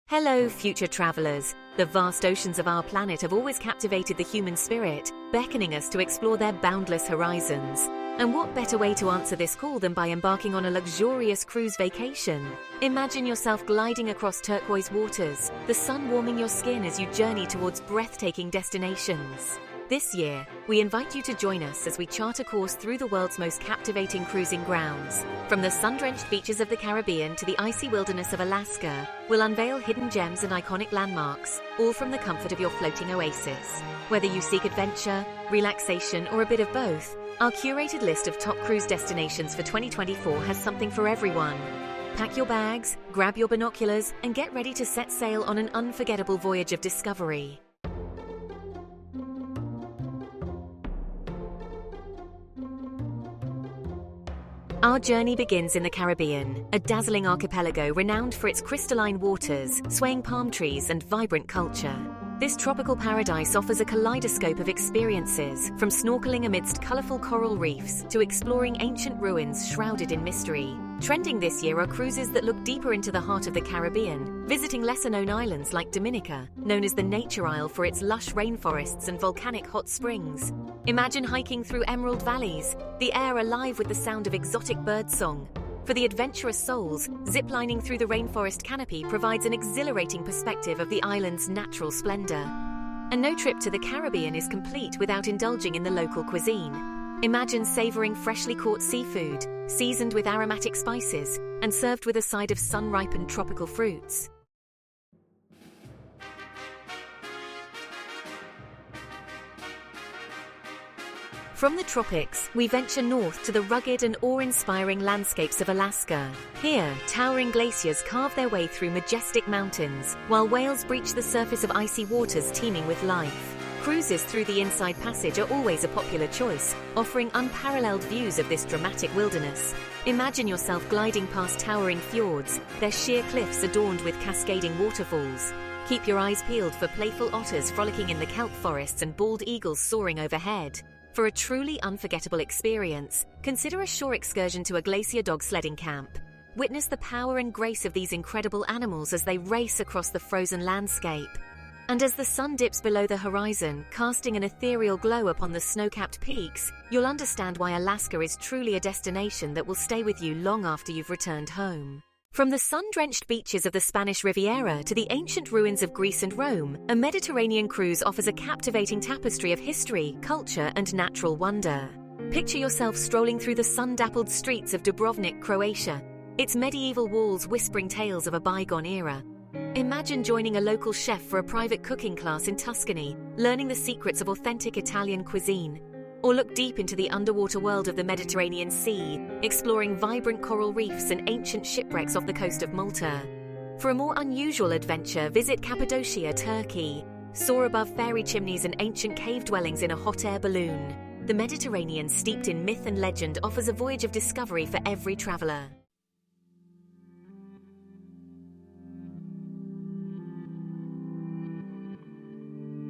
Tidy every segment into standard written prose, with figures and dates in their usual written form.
Hello, future travelers. The vast oceans of our planet have always captivated the human spirit, beckoning us to explore their boundless horizons. And what better way to answer this call than by embarking on a luxurious cruise vacation? Imagine yourself gliding across turquoise waters, the sun warming your skin as you journey towards breathtaking destinations. This year, we invite you to join us as we chart a course through the world's most captivating cruising grounds. From the sun-drenched beaches of the Caribbean to the icy wilderness of Alaska, we'll unveil hidden gems and iconic landmarks, all from the comfort of your floating oasis. Whether you seek adventure, relaxation, or a bit of both, our curated list of top cruise destinations for 2024 has something for everyone. Pack your bags, grab your binoculars, and get ready to set sail on an unforgettable voyage of discovery. Our journey begins in the Caribbean, a dazzling archipelago renowned for its crystalline waters, swaying palm trees, and vibrant culture. This tropical paradise offers a kaleidoscope of experiences, from snorkeling amidst colorful coral reefs to exploring ancient ruins shrouded in mystery. Trending this year are cruises that look deeper into the heart of the Caribbean, visiting lesser-known islands like Dominica, known as the Nature Isle for its lush rainforests and volcanic hot springs. Imagine hiking through emerald valleys, the air alive with the sound of exotic birdsong. For the adventurous souls, ziplining through the rainforest canopy provides an exhilarating perspective of the island's natural splendor. And no trip to the Caribbean is complete without indulging in the local cuisine. Imagine savoring freshly caught seafood, seasoned with aromatic spices, and served with a side of sun-ripened tropical fruits. From the tropics, we venture north to the rugged and awe-inspiring landscapes of Alaska. Here, towering glaciers carve their way through majestic mountains, while whales breach the surface of icy waters teeming with life. Cruises through the Inside Passage are always a popular choice, offering unparalleled views of this dramatic wilderness. Imagine yourself gliding past towering fjords, their sheer cliffs adorned with cascading waterfalls. Keep your eyes peeled for playful otters frolicking in the kelp forests and bald eagles soaring overhead. For a truly unforgettable experience, consider a shore excursion to a glacier dog sledding camp. Witness the power and grace of these incredible animals as they race across the frozen landscape. And as the sun dips below the horizon, casting an ethereal glow upon the snow-capped peaks, you'll understand why Alaska is truly a destination that will stay with you long after you've returned home. From the sun-drenched beaches of the Spanish Riviera to the ancient ruins of Greece and Rome, a Mediterranean cruise offers a captivating tapestry of history, culture, and natural wonder. Picture yourself strolling through the sun-dappled streets of Dubrovnik, Croatia, its medieval walls whispering tales of a bygone era. Imagine joining a local chef for a private cooking class in Tuscany, learning the secrets of authentic Italian cuisine. Or look deep into the underwater world of the Mediterranean Sea, exploring vibrant coral reefs and ancient shipwrecks off the coast of Malta. For a more unusual adventure, visit Cappadocia, Turkey. Soar above fairy chimneys and ancient cave dwellings in a hot air balloon. The Mediterranean, steeped in myth and legend, offers a voyage of discovery for every traveler.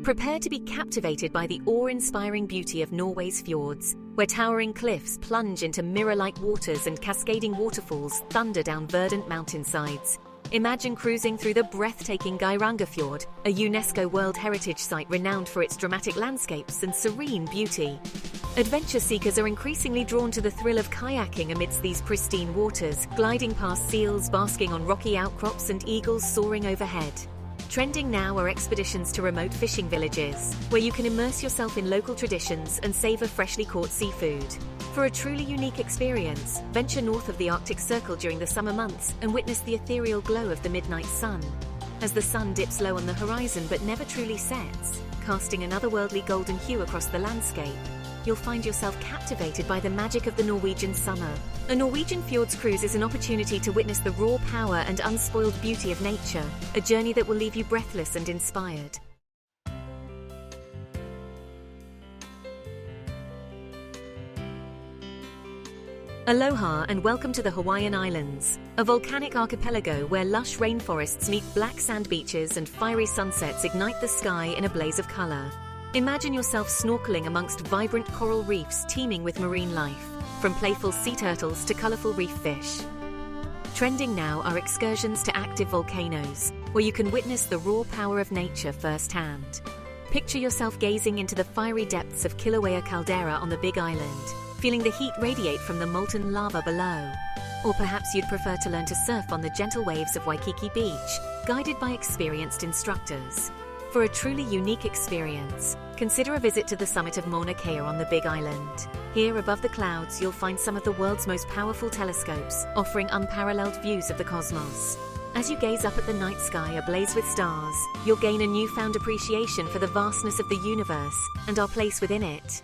Prepare to be captivated by the awe-inspiring beauty of Norway's fjords, where towering cliffs plunge into mirror-like waters and cascading waterfalls thunder down verdant mountainsides. Imagine cruising through the breathtaking Geirangerfjord, a UNESCO World Heritage Site renowned for its dramatic landscapes and serene beauty. Adventure seekers are increasingly drawn to the thrill of kayaking amidst these pristine waters, gliding past seals basking on rocky outcrops and eagles soaring overhead. Trending now are expeditions to remote fishing villages, where you can immerse yourself in local traditions and savor freshly caught seafood. For a truly unique experience, venture north of the Arctic Circle during the summer months and witness the ethereal glow of the midnight sun. As the sun dips low on the horizon but never truly sets, casting an otherworldly golden hue across the landscape, you'll find yourself captivated by the magic of the Norwegian summer. A Norwegian Fjords cruise is an opportunity to witness the raw power and unspoiled beauty of nature, a journey that will leave you breathless and inspired. Aloha and welcome to the Hawaiian Islands, a volcanic archipelago where lush rainforests meet black sand beaches and fiery sunsets ignite the sky in a blaze of color. Imagine yourself snorkeling amongst vibrant coral reefs teeming with marine life, from playful sea turtles to colorful reef fish. Trending now are excursions to active volcanoes, where you can witness the raw power of nature firsthand. Picture yourself gazing into the fiery depths of Kilauea caldera on the Big Island, feeling the heat radiate from the molten lava below. Or perhaps you'd prefer to learn to surf on the gentle waves of Waikiki Beach, guided by experienced instructors. For a truly unique experience, consider a visit to the summit of Mauna Kea on the Big Island. Here, above the clouds, you'll find some of the world's most powerful telescopes, offering unparalleled views of the cosmos. As you gaze up at the night sky ablaze with stars, you'll gain a newfound appreciation for the vastness of the universe and our place within it.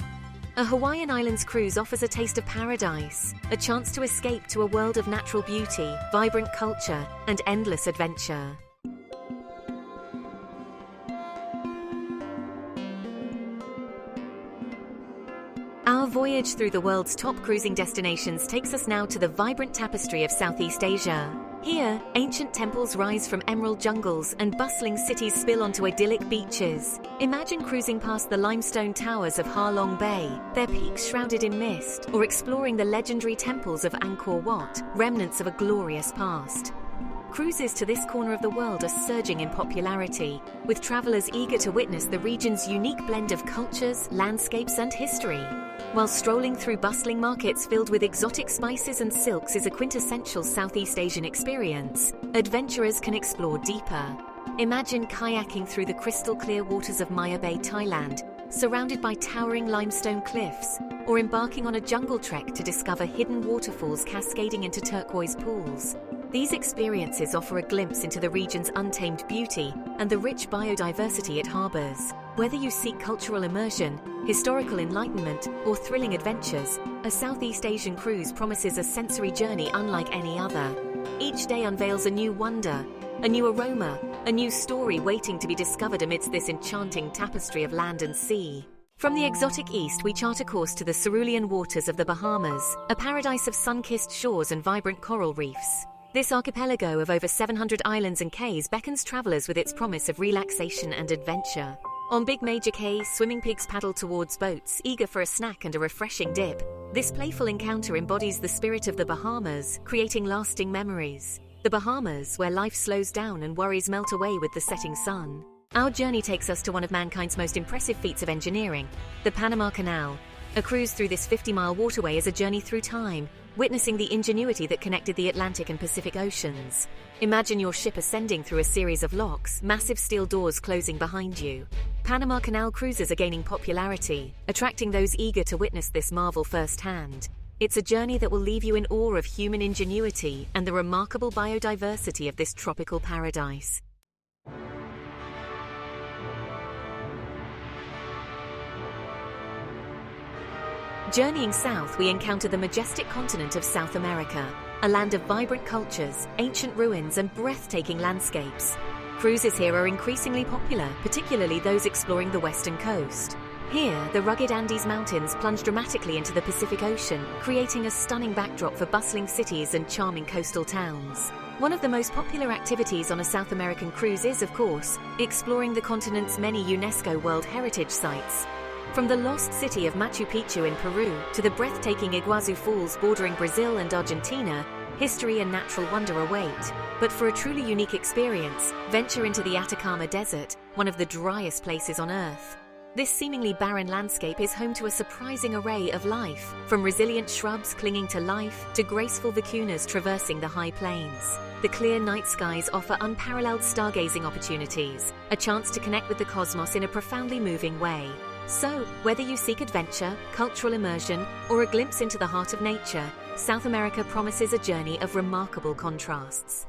A Hawaiian Islands cruise offers a taste of paradise, a chance to escape to a world of natural beauty, vibrant culture, and endless adventure. Our voyage through the world's top cruising destinations takes us now to the vibrant tapestry of Southeast Asia. Here, ancient temples rise from emerald jungles and bustling cities spill onto idyllic beaches. Imagine cruising past the limestone towers of Ha Long Bay, their peaks shrouded in mist, or exploring the legendary temples of Angkor Wat, remnants of a glorious past. Cruises to this corner of the world are surging in popularity, with travelers eager to witness the region's unique blend of cultures, landscapes, and history. While strolling through bustling markets filled with exotic spices and silks is a quintessential Southeast Asian experience, adventurers can explore deeper. Imagine kayaking through the crystal-clear waters of Maya Bay, Thailand, surrounded by towering limestone cliffs, or embarking on a jungle trek to discover hidden waterfalls cascading into turquoise pools. These experiences offer a glimpse into the region's untamed beauty and the rich biodiversity it harbors. Whether you seek cultural immersion, historical enlightenment, or thrilling adventures, a Southeast Asian cruise promises a sensory journey unlike any other. Each day unveils a new wonder, a new aroma, a new story waiting to be discovered amidst this enchanting tapestry of land and sea. From the exotic east, we chart a course to the cerulean waters of the Bahamas, a paradise of sun-kissed shores and vibrant coral reefs. This archipelago of over 700 islands and cays beckons travelers with its promise of relaxation and adventure. On big major cays, swimming pigs paddle towards boats, eager for a snack and a refreshing dip. This playful encounter embodies the spirit of the Bahamas, creating lasting memories. The Bahamas, where life slows down and worries melt away with the setting sun. Our journey takes us to one of mankind's most impressive feats of engineering, the Panama Canal. A cruise through this 50-mile waterway is a journey through time, witnessing the ingenuity that connected the Atlantic and Pacific Oceans. Imagine your ship ascending through a series of locks, massive steel doors closing behind you. Panama Canal cruises are gaining popularity, attracting those eager to witness this marvel firsthand. It's a journey that will leave you in awe of human ingenuity and the remarkable biodiversity of this tropical paradise. Journeying south, we encounter the majestic continent of South America, a land of vibrant cultures, ancient ruins, and breathtaking landscapes. Cruises here are increasingly popular, particularly those exploring the western coast. Here, the rugged Andes Mountains plunge dramatically into the Pacific Ocean, creating a stunning backdrop for bustling cities and charming coastal towns. One of the most popular activities on a South American cruise is, of course, exploring the continent's many UNESCO World Heritage Sites. From the lost city of Machu Picchu in Peru to the breathtaking Iguazu Falls bordering Brazil and Argentina, history and natural wonder await. But for a truly unique experience, venture into the Atacama Desert, one of the driest places on Earth. This seemingly barren landscape is home to a surprising array of life, from resilient shrubs clinging to life to graceful vicuñas traversing the high plains. The clear night skies offer unparalleled stargazing opportunities, a chance to connect with the cosmos in a profoundly moving way. So, whether you seek adventure, cultural immersion, or a glimpse into the heart of nature, South America promises a journey of remarkable contrasts.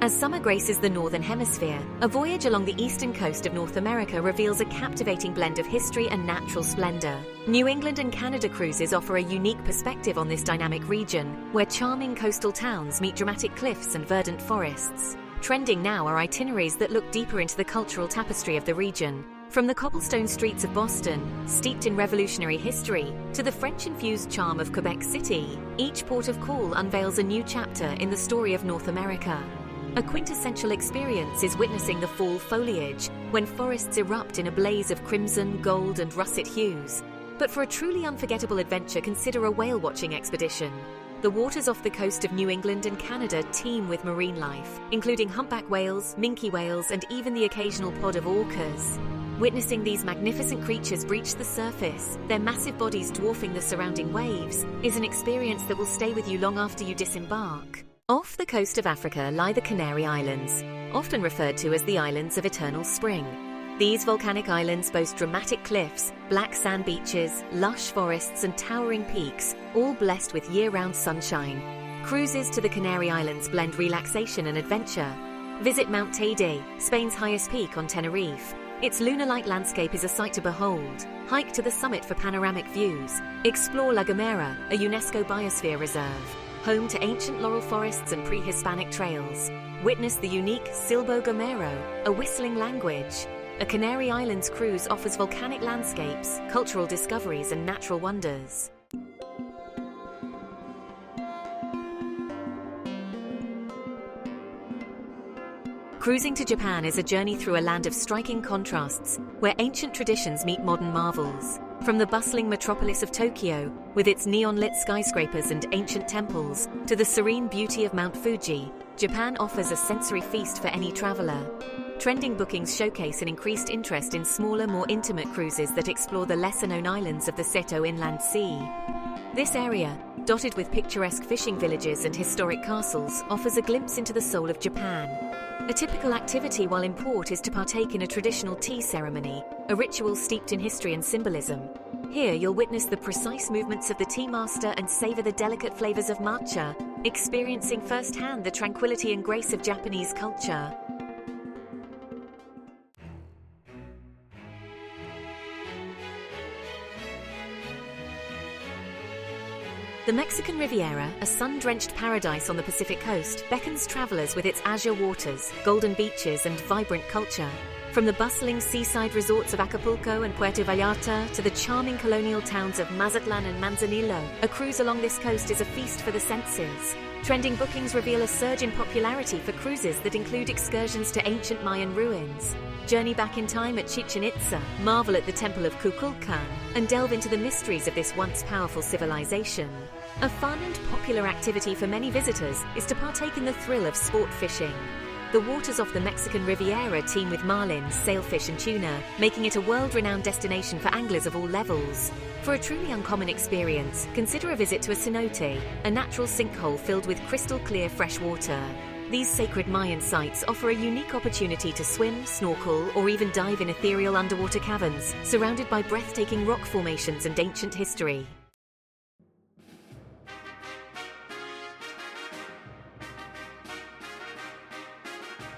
As summer graces the Northern Hemisphere, a voyage along the eastern coast of North America reveals a captivating blend of history and natural splendor. New England and Canada cruises offer a unique perspective on this dynamic region, where charming coastal towns meet dramatic cliffs and verdant forests. Trending now are itineraries that look deeper into the cultural tapestry of the region. From the cobblestone streets of Boston, steeped in revolutionary history, to the French-infused charm of Quebec City, each port of call unveils a new chapter in the story of North America. A quintessential experience is witnessing the fall foliage, when forests erupt in a blaze of crimson, gold, and russet hues. But for a truly unforgettable adventure, consider a whale-watching expedition. The waters off the coast of New England and Canada teem with marine life, including humpback whales, minke whales, and even the occasional pod of orcas. Witnessing these magnificent creatures breach the surface, their massive bodies dwarfing the surrounding waves, is an experience that will stay with you long after you disembark. Off the coast of Africa lie the Canary Islands, often referred to as the Islands of Eternal Spring. These volcanic islands boast dramatic cliffs, black sand beaches, lush forests, and towering peaks, all blessed with year-round sunshine. Cruises to the Canary Islands blend relaxation and adventure. Visit Mount Teide, Spain's highest peak on Tenerife. Its lunar-like landscape is a sight to behold. Hike to the summit for panoramic views. Explore La Gomera, a UNESCO biosphere reserve, home to ancient laurel forests and pre-Hispanic trails. Witness the unique Silbo Gomero, a whistling language. A Canary Islands cruise offers volcanic landscapes, cultural discoveries, and natural wonders. Cruising to Japan is a journey through a land of striking contrasts, where ancient traditions meet modern marvels. From the bustling metropolis of Tokyo, with its neon-lit skyscrapers and ancient temples, to the serene beauty of Mount Fuji, Japan offers a sensory feast for any traveler. Trending bookings showcase an increased interest in smaller, more intimate cruises that explore the lesser-known islands of the Seto Inland Sea. This area, dotted with picturesque fishing villages and historic castles, offers a glimpse into the soul of Japan. A typical activity while in port is to partake in a traditional tea ceremony, a ritual steeped in history and symbolism. Here you'll witness the precise movements of the tea master and savor the delicate flavors of matcha, experiencing firsthand the tranquility and grace of Japanese culture. The Mexican Riviera, a sun-drenched paradise on the Pacific coast, beckons travelers with its azure waters, golden beaches, and vibrant culture. From the bustling seaside resorts of Acapulco and Puerto Vallarta to the charming colonial towns of Mazatlan and Manzanillo, a cruise along this coast is a feast for the senses. Trending bookings reveal a surge in popularity for cruises that include excursions to ancient Mayan ruins. Journey back in time at Chichen Itza, marvel at the Temple of Kukulkan, and delve into the mysteries of this once powerful civilization. A fun and popular activity for many visitors is to partake in the thrill of sport fishing. The waters off the Mexican Riviera teem with marlins, sailfish, and tuna, making it a world-renowned destination for anglers of all levels. For a truly uncommon experience, consider a visit to a cenote, a natural sinkhole filled with crystal-clear fresh water. These sacred Mayan sites offer a unique opportunity to swim, snorkel, or even dive in ethereal underwater caverns, surrounded by breathtaking rock formations and ancient history.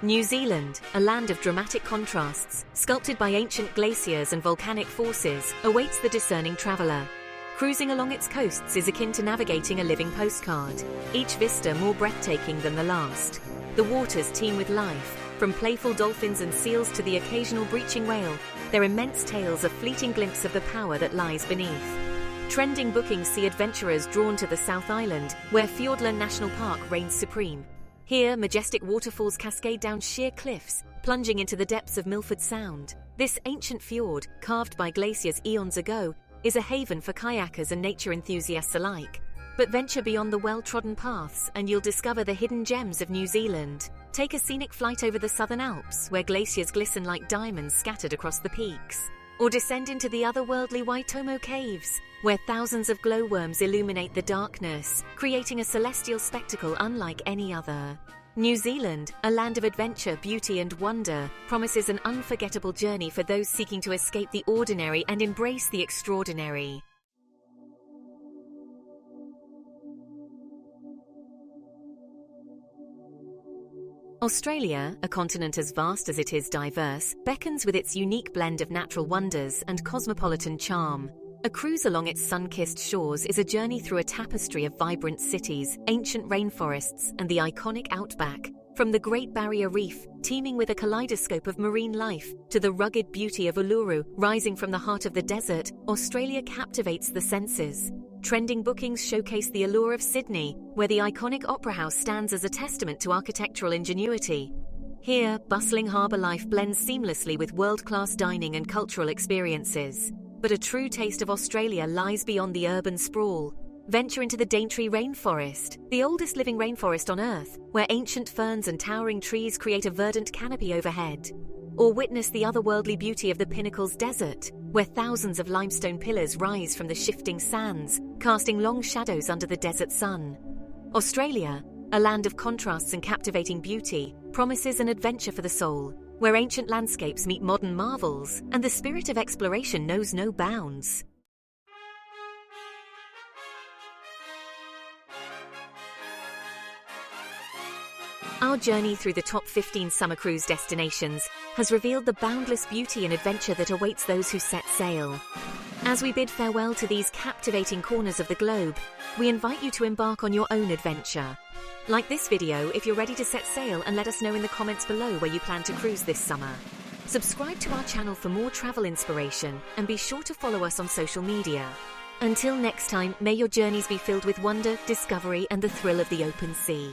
New Zealand, a land of dramatic contrasts, sculpted by ancient glaciers and volcanic forces, awaits the discerning traveller. Cruising along its coasts is akin to navigating a living postcard, each vista more breathtaking than the last. The waters teem with life, from playful dolphins and seals to the occasional breaching whale, their immense tails a fleeting glimpse of the power that lies beneath. Trending bookings see adventurers drawn to the South Island, where Fiordland National Park reigns supreme. Here, majestic waterfalls cascade down sheer cliffs, plunging into the depths of Milford Sound. This ancient fjord, carved by glaciers eons ago, is a haven for kayakers and nature enthusiasts alike. But venture beyond the well-trodden paths and you'll discover the hidden gems of New Zealand. Take a scenic flight over the Southern Alps, where glaciers glisten like diamonds scattered across the peaks. Or descend into the otherworldly Waitomo Caves, where thousands of glowworms illuminate the darkness, creating a celestial spectacle unlike any other. New Zealand, a land of adventure, beauty, and wonder, promises an unforgettable journey for those seeking to escape the ordinary and embrace the extraordinary. Australia, a continent as vast as it is diverse, beckons with its unique blend of natural wonders and cosmopolitan charm. A cruise along its sun-kissed shores is a journey through a tapestry of vibrant cities, ancient rainforests, and the iconic outback. From the Great Barrier Reef, teeming with a kaleidoscope of marine life, to the rugged beauty of Uluru, rising from the heart of the desert, Australia captivates the senses. Trending bookings showcase the allure of Sydney, where the iconic Opera House stands as a testament to architectural ingenuity. Here, bustling harbour life blends seamlessly with world-class dining and cultural experiences. But a true taste of Australia lies beyond the urban sprawl. Venture into the Daintree rainforest, the oldest living rainforest on Earth, where ancient ferns and towering trees create a verdant canopy overhead. Or witness the otherworldly beauty of the Pinnacles Desert, where thousands of limestone pillars rise from the shifting sands, casting long shadows under the desert sun. Australia, a land of contrasts and captivating beauty, promises an adventure for the soul, where ancient landscapes meet modern marvels, and the spirit of exploration knows no bounds. Our journey through the top 15 summer cruise destinations has revealed the boundless beauty and adventure that awaits those who set sail. As we bid farewell to these captivating corners of the globe, we invite you to embark on your own adventure. Like this video if you're ready to set sail, and let us know in the comments below where you plan to cruise this summer. Subscribe to our channel for more travel inspiration, and be sure to follow us on social media. Until next time, may your journeys be filled with wonder, discovery, and the thrill of the open sea.